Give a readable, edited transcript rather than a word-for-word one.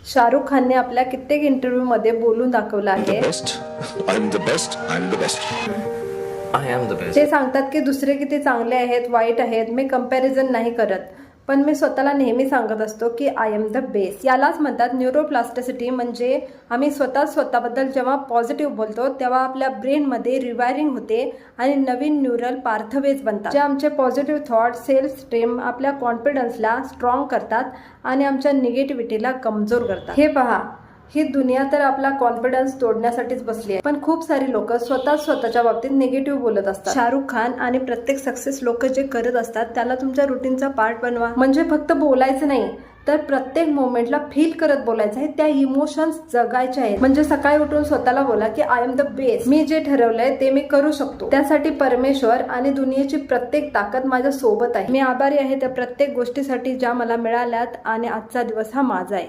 शाहरुख खानने आपल्या कित्येक इंटरव्ह्यू मध्ये बोलून दाखवलं आहे. ते सांगतात की दुसरे किती चांगले आहेत, वाईट आहेत. मी कंपॅरिझन नाही करत, पण मी स्वतःला नेहमी सांगत असतो की आय एम द बेस्ट. यालाच म्हणतात न्यूरोप्लास्टिसिटी. म्हणजे आम्ही स्वतःबद्दल जेव्हा पॉझिटिव्ह बोलतो तेव्हा आपल्या ब्रेनमध्ये रिवायरिंग होते आणि नवीन न्यूरल पार्थवेज बनतात, जे आमचे पॉझिटिव्ह थॉट, सेल्फ स्टीम, आपल्या कॉन्फिडन्सला स्ट्रॉंग करतात आणि आमच्या निगेटिव्हिटीला कमजोर करतात. हे पहा, ही दुनिया तर आपला कॉन्फिडन्स तोडण्यासाठीच बसली आहे, पण खूप सारी लोक स्वतःच्या बाबतीत निगेटिव्ह बोलत असतात. शाहरुख खान आणि प्रत्येक सक्सेस लोक जे करत असतात त्याला तुमच्या रुटीनचा पार्ट बनवा. म्हणजे फक्त बोलायचं नाही, तर प्रत्येक मोमेंटला फील करत बोलायचं आहे. त्या इमोशन्स जगायचे आहेत. म्हणजे सकाळी उठून स्वतःला बोला की आय एम द बेस्ट. मी जे ठरवलंय ते मी करू शकतो. त्यासाठी परमेश्वर आणि दुनियेची प्रत्येक ताकद माझ्या सोबत आहे. मी आभारी आहे त्या प्रत्येक गोष्टीसाठी ज्या मला मिळाल्यात आणि आजचा दिवस हा माझा आहे.